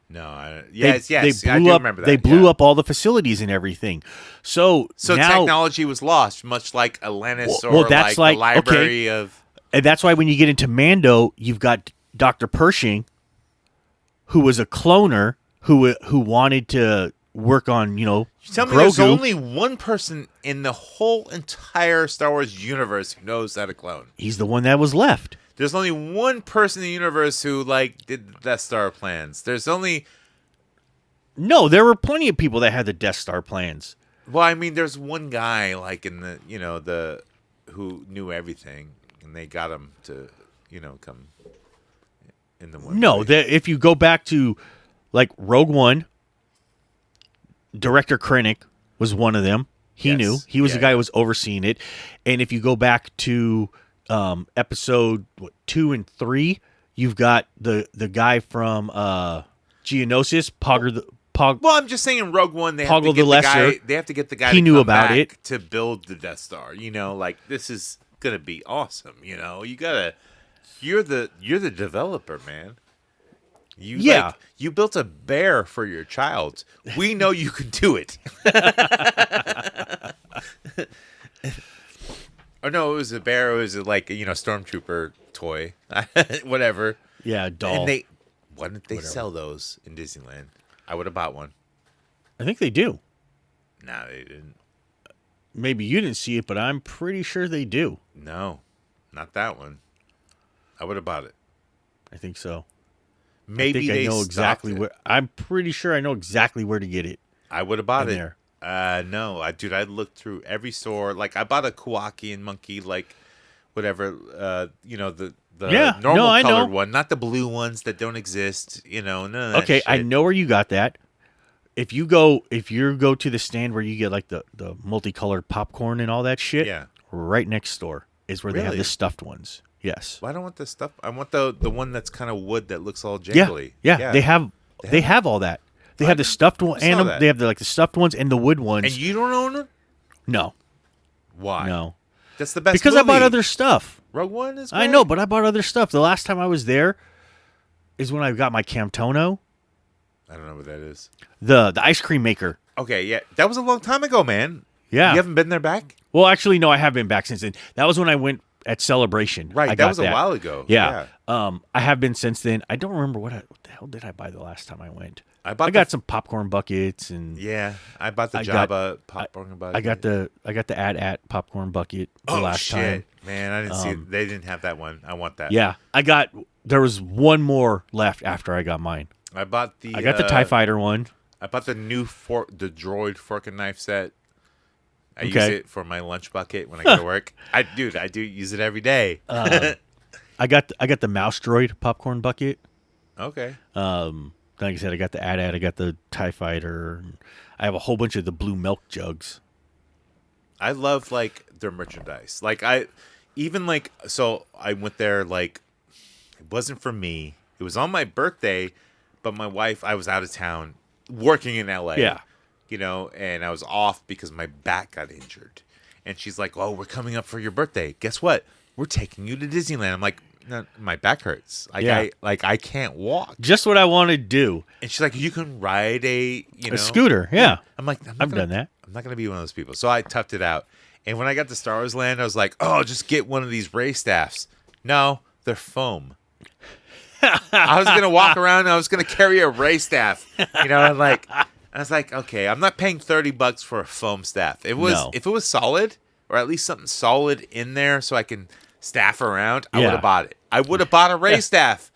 No, They I blew do up. remember that. They blew yeah. up all the facilities and everything. So now, technology was lost, much like Atlantis Well, or that's the like- library of. and that's why when you get into Mando, you've got Dr. Pershing, who was a cloner who wanted to work on Tell me, there's Grogu. only one person in the whole entire Star Wars universe who knows how to clone. He's the one that was left. There's only one person in the universe who did the Death Star plans. There's only No, there were plenty of people that had the Death Star plans. well, I mean, there's one guy in the the who knew everything, and they got him to come in the one. No, movie. if you go back to like Rogue One, director Krennic was one of them. He Yes. knew. He was Yeah, the guy yeah. who was overseeing it. And if you go back to episode 2 and 3, you've got the guy from Geonosis, Well, I'm just saying, in Rogue One, they have to Poggle get the Lesser. They have to get the guy. He to knew come about back it. to build the Death Star. This is gonna be awesome. You gotta. You're the developer, man. You built a bear for your child. We know you can do it. Or no, it was a bear. It was stormtrooper toy, whatever. Yeah, doll. And why didn't they sell those in Disneyland? I would have bought one. I think they do. No, they didn't. Maybe you didn't see it, but I'm pretty sure they do. No, not that one. I would have bought it. I think so. Maybe I think they I know exactly stocked it. where. I'm pretty sure I know exactly where to get it. I would have bought in it. there. No, I looked through every store. Like I bought a Kowakian monkey, like whatever. The Yeah, normal no, I know. colored one, not the blue ones that don't exist. None of that Okay, I shit. know where you got that. If you go to the stand where you get like the multicolored popcorn and all that shit, Yeah. right next door is where they have Really? the stuffed ones. Yes. Well, I don't want the stuff. I want the one that's kind of wood that looks all Yeah, jangly. yeah. They have all that. They have the stuffed one, saw and that. they have the stuffed ones and the wood ones. And you don't own it? No, Why? no, That's the best. because I bought movie. other stuff. Rogue One is. I great. know, but I bought other stuff. The last time I was there is when I got my Camtono, I don't know what that is. the ice cream maker. Okay, yeah, that was a long time ago, man. Yeah. You haven't been there back? Well, actually, no, I have been back since then. That was when I went at Celebration. Right, I that got was a while ago. Yeah. I have been since then. I don't remember what the hell did I buy the last time I went. I got some popcorn buckets and Yeah, I bought the I got- Jabba popcorn bucket. I got the at popcorn bucket the last shit. time. Man, I didn't see it. They didn't have that one. I want that. Yeah, there was one more left after I got mine. I bought I got the TIE Fighter one. I bought the new the droid fork and knife set. I use Okay. it for my lunch bucket when I go to work. I do use it every day. I got the mouse droid popcorn bucket. Okay. Like I said, I got the AT-AT, I got the TIE Fighter. I have a whole bunch of the blue milk jugs. I love like their merchandise. Like I went there like it wasn't for me. It was on my birthday, but my wife, I was out of town working in LA. Yeah. And I was off because my back got injured. And she's like, "Oh, we're coming up for your birthday. Guess what? We're taking you to Disneyland." I'm like, "No, my back hurts. Yeah. I can't walk." Just what I want to do. And she's like, "You can ride a scooter." Yeah. I'm like, I've done that. I'm not gonna be one of those people. So I toughed it out. And when I got to Star Wars Land, I was like, "Oh, just get one of these Ray staffs." No, they're foam. I was gonna walk around and I was gonna carry a Ray staff. And I was like, okay, I'm not paying $30 for a foam staff. If it was solid, or at least something solid in there so I can staff around, I would have bought it. I would have bought a Ray staff.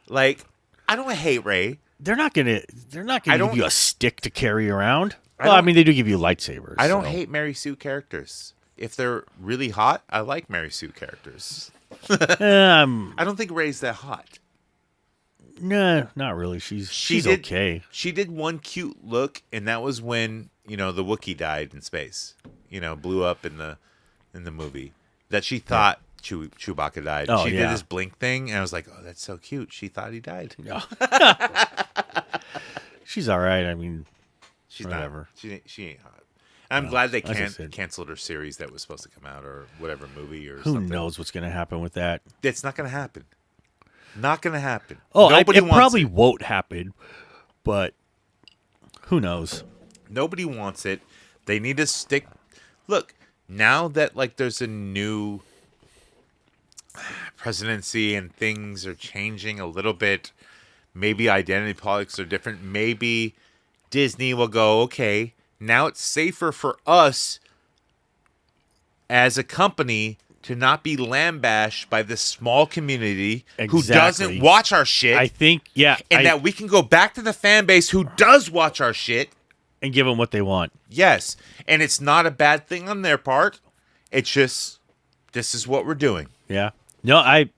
Like, I don't hate Ray. They're not gonna give you a stick to carry around. I Well, I don't- mean, they do give you lightsabers. I don't so. hate Mary Sue characters. If they're really hot, I like Mary Sue characters. I don't think Ray's that hot. Nah, not really. She's okay. She did one cute look, and that was when the Wookiee died in space. Blew up in the movie. That she thought Chewbacca died. Oh, She did yeah. this blink thing, and I was like, "Oh, that's so cute." She thought he died. She's all right. I mean, She's whatever. not. She ain't hot. And I'm glad they like I said. canceled her series that was supposed to come out, or whatever movie or who something. knows what's gonna happen with that? It's not going to happen. Not going to happen. Oh, Nobody it wants probably it. won't happen, but who knows? Nobody wants it. They need to stick. Look, now that there's a new presidency and things are changing a little bit, maybe identity politics are different. Maybe Disney will go, okay, now it's safer for us as a company to not be lambasted by this small community who Exactly. doesn't watch our shit. I think, yeah, and that we can go back to the fan base who does watch our shit. and give them what they want. Yes. And it's not a bad thing on their part. It's just, this is what we're doing. Yeah. No, And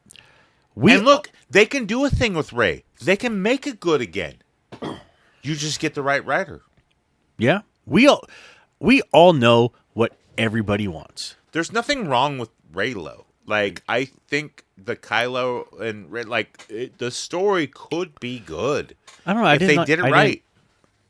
look, they can do a thing with Ray. They can make it good again. You just get the right writer. Yeah, we all know what everybody wants. There's nothing wrong with Raylo. I think the Kylo and Ray, the story could be good. I don't know. if they did it right.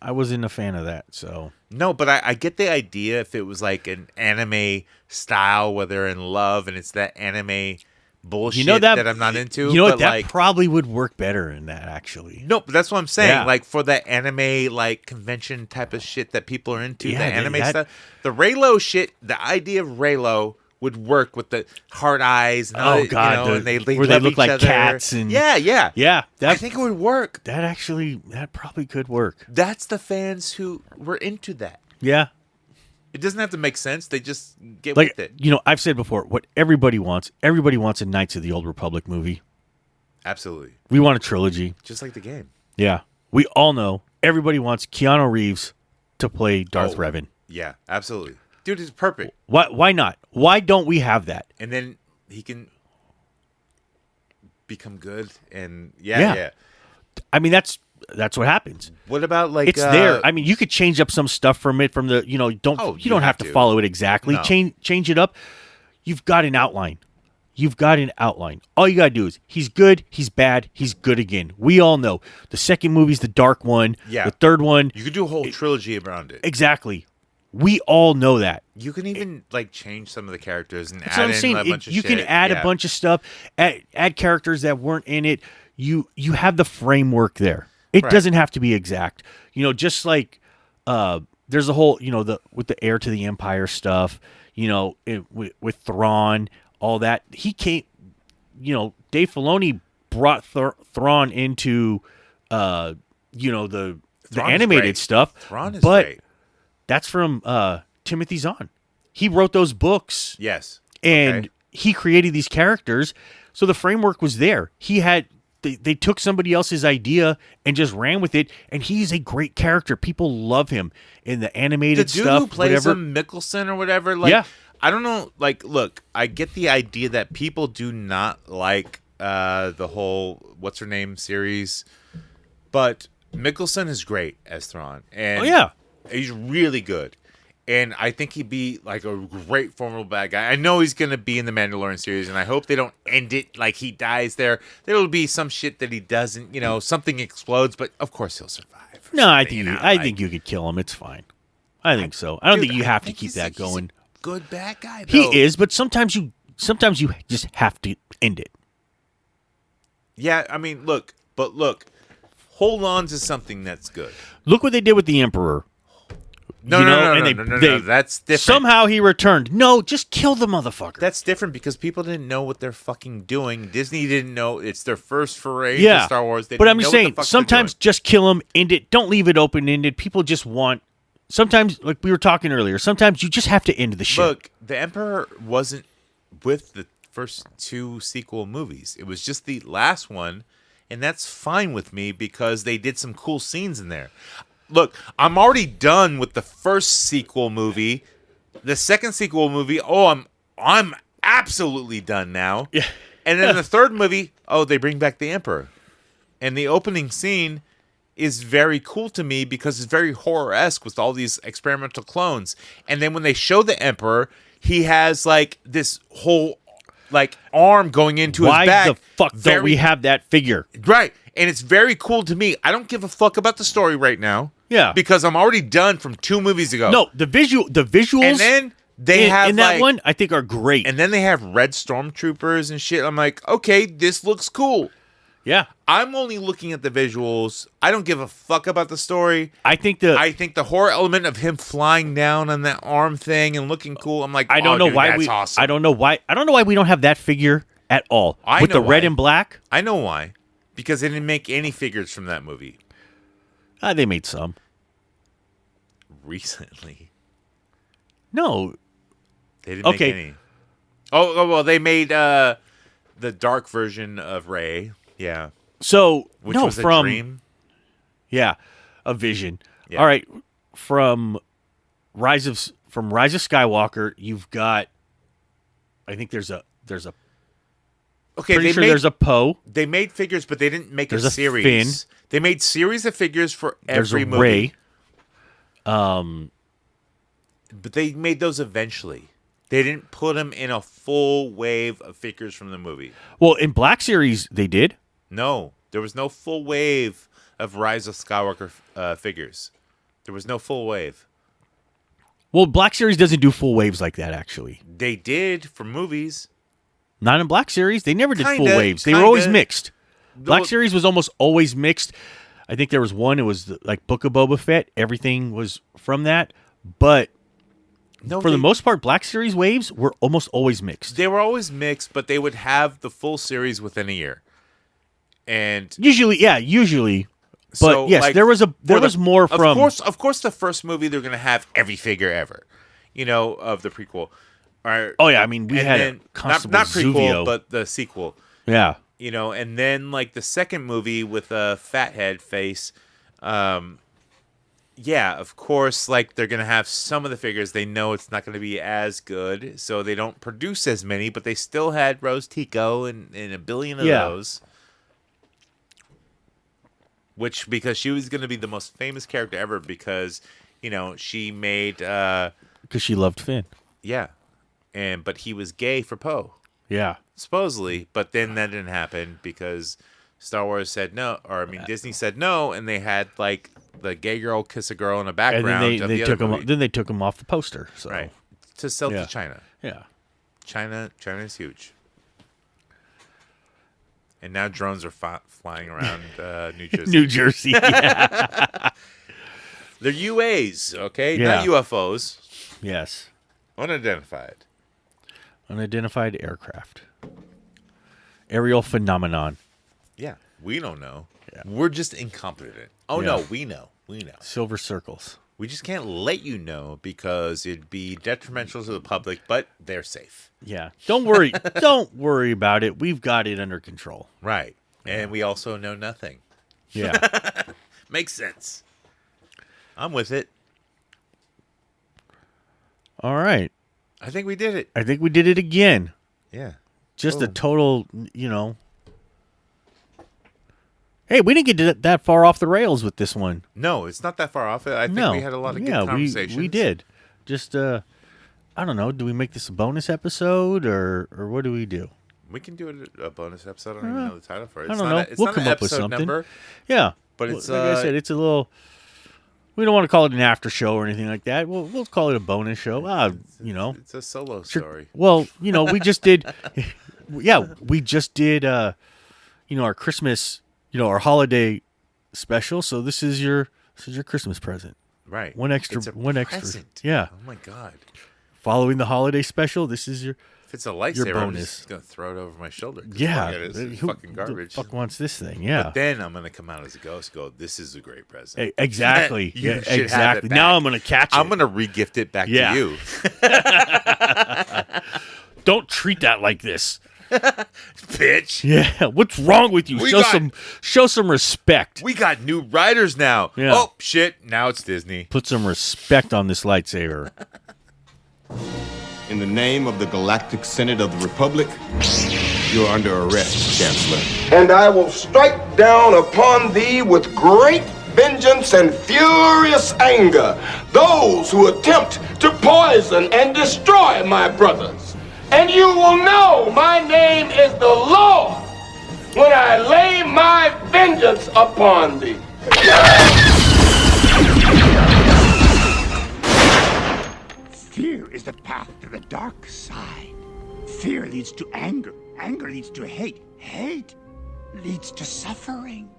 I wasn't a fan of that. So No, but I get the idea if it was like an anime style where they're in love and it's that anime bullshit that I'm not into. You know what? but That probably would work better in that, actually. No, but that's what I'm saying. Yeah. For that anime convention type of shit that people are into, Yeah, the anime that- stuff. The Raylo shit, the idea of Raylo would work with the hard eyes. And Oh, God, and they where they love look each like other. cats and- yeah. Yeah, I think it would work. that probably could work. That's the fans who were into that. Yeah. It doesn't have to make sense. They just get Like, with it. I've said before, what everybody wants a Knights of the Old Republic movie. Absolutely. We want a trilogy. Just like the game. Yeah. We all know everybody wants Keanu Reeves to play Darth Revan. Yeah, absolutely. Dude, it's perfect. Why not? Why don't we have that? And then he can become good. And Yeah. yeah. I mean, that's what happens. What about like It's there. I mean, you could change up some stuff from it. From the you don't Oh, you don't have to follow it exactly. No. Change it up. You've got an outline. All you gotta do is he's good, he's bad, he's good again. We all know the second movie's the dark one. Yeah. The third one, You could do a whole trilogy around it. exactly. We all know that. You can even like change some of the characters and That's add what I'm in saying. a bunch of You can shit. add Yeah. a bunch of stuff, add characters that weren't in it. You have the framework there. It Right. doesn't have to be exact. Just like there's a whole with the heir to the empire stuff. With Thrawn, all that he came. Dave Filoni brought Thrawn into the Thrawn is animated great. stuff. Thrawn is but great. that's from Timothy Zahn. He wrote those books. Yes. And Okay. he created these characters, so the framework was there. They took somebody else's idea and just ran with it, and he's a great character. People love him in the The animated dude stuff. who plays whatever. him, Mickelson or whatever. Like, Yeah. I don't know. Like, look, I get the idea that people do not like the whole what's her name series, but Mickelson is great as Thrawn, and Oh, yeah. he's really good. And I think he'd be like a great formidable bad guy. I know he's going to be in the Mandalorian series, and I hope they don't end it like he dies there. There'll be some shit that he doesn't, something explodes, but of course he'll survive. No, I Something, think you know, I like- think you could kill him. It's fine. I think so. I don't Dude, think you I have to think keep he's that a- he's a going. good bad guy, He though. is, but sometimes you just have to end it. Yeah, I mean, look, hold on to something that's good. Look what they did with the Emperor. No, You no, know, no, and no, they- no, no, they- no, that's different. Somehow he returned. No, just kill the motherfucker. That's different because people didn't know what they're fucking doing. Disney didn't know. It's their first foray yeah, to Star Wars. They but didn't I'm know just what the saying, fuck they're sometimes doing. just kill him, end it. Don't leave it open ended. People just want. Sometimes, like we were talking earlier, sometimes you just have to end the shit. Look, the Emperor wasn't with the first two sequel movies. It was just the last one, and that's fine with me because they did some cool scenes in there. Look, I'm already done with the first sequel movie. The second sequel movie, I'm absolutely done now. Yeah. And then the third movie, they bring back the Emperor. And the opening scene is very cool to me because it's very horror-esque with all these experimental clones. And then when they show the Emperor, he has like this whole like arm going into Why his back. the fuck don't we have that figure? Right. And it's very cool to me. I don't give a fuck about the story right now. Yeah. Because I'm already done from 2 movies ago. No, the visuals. And then they have in that like, one, I think are great. and then they have red stormtroopers and shit. I'm like, okay, this looks cool. yeah, I'm only looking at the visuals. I don't give a fuck about the story. I think I think the horror element of him flying down on that arm thing and looking cool. I'm like, I don't know dude, why that's we. awesome. I don't know why we don't have that figure at all I with know the red why. and black. I know why. Because they didn't make any figures from that movie They made some. recently. No, They didn't Okay. make any. Oh well, they made the dark version of Rey. Yeah, so which no was a from dream. yeah, a vision. Yeah. All right, from Rise of Skywalker, you've got. I think there's a Okay, pretty they sure made there's a Poe. they made figures, but they didn't make There's a a series. Finn. They made series of figures for There's every a movie, Rey. but they made those eventually. They didn't put them in a full wave of figures from the movie. Well, in Black Series they did. No, there was no full wave of Rise of Skywalker figures. There was no full wave. Well, Black Series doesn't do full waves like that. Actually, They did for movies. not in Black Series. They never did full Kinda, waves. They were always kinda. mixed. Black Well- Series was almost always mixed. I think there was one. It was like Book of Boba Fett. Everything was from that, but No, for the most part, Black Series waves were almost always mixed. They were always mixed, but they would have the full series within a year. And Usually. But so, yes, like, there was more from. Of course, the first movie they're going to have every figure ever, of the prequel. Oh yeah, I mean we had then, Constable not prequel, Zuvio. but the sequel. Yeah. And then like the second movie with a fathead face. Yeah, of course, like they're gonna have some of the figures. They know it's not gonna be as good, so they don't produce as many. But they still had Rose Tico and a billion of those. Which, because she was gonna be the most famous character ever, because she made Because she loved Finn. Yeah, but he was gay for Poe. Yeah. Supposedly, but then that didn't happen because Star Wars said no, or Disney said no, and they had like the gay girl kiss a girl in the background. And then they took him. Then they took him off the poster. So. Right, to sell to China. Yeah, China is huge, and now drones are flying around New Jersey. New Jersey. Yeah. They're UAs, okay, Yeah. not UFOs. Yes. Unidentified Aircraft. Aerial phenomenon. Yeah, we don't know. Yeah. We're just incompetent. Oh no, we know. Silver circles. We just can't let you know because it'd be detrimental to the public, but they're safe. Yeah. Don't worry. Don't worry about it. We've got it under control. Right. And we also know nothing. Yeah. Makes sense. I'm with it. All right. I think we did it. I think we did it again. Yeah. Just a total, Hey, we didn't get that far off the rails with this one. No, it's not that far off. I think we had a lot of good conversations. we did. Just, I don't know. Do we make this a bonus episode or what do we do? We can do a bonus episode. I don't even know the title for it. I don't know. We'll come up with something. Number, yeah. but it's like I said, it's a little. We don't want to call it an after show or anything like that. We'll call it a bonus show. It's a solo story. Well, we just did. Yeah, we just did. Our Christmas. Our holiday special. So this is your Christmas present. Right. One extra. Present. Yeah. Oh my God. Following the holiday special, this is your. If it's a lightsaber, I'm bonus. just gonna throw it over my shoulder. Yeah. It's fucking garbage. Who the fuck wants this thing? Yeah. But then I'm gonna come out as a ghost. Go. This is a great present. Exactly. You Yeah. should have Exactly. it back. Now I'm gonna catch it. I'm gonna regift it back to you. Don't treat that like this. Bitch. Yeah, what's wrong with you? Show some respect. We got new writers now. Yeah. Oh shit! Now it's Disney. Put some respect on this lightsaber. In the name of the Galactic Senate of the Republic, you're under arrest, Chancellor. And I will strike down upon thee with great vengeance and furious anger those who attempt to poison and destroy my brothers. And you will know my name is the Lord when I lay my vengeance upon thee. Fear is the path to the dark side. Fear leads to anger. Anger leads to hate. Hate leads to suffering.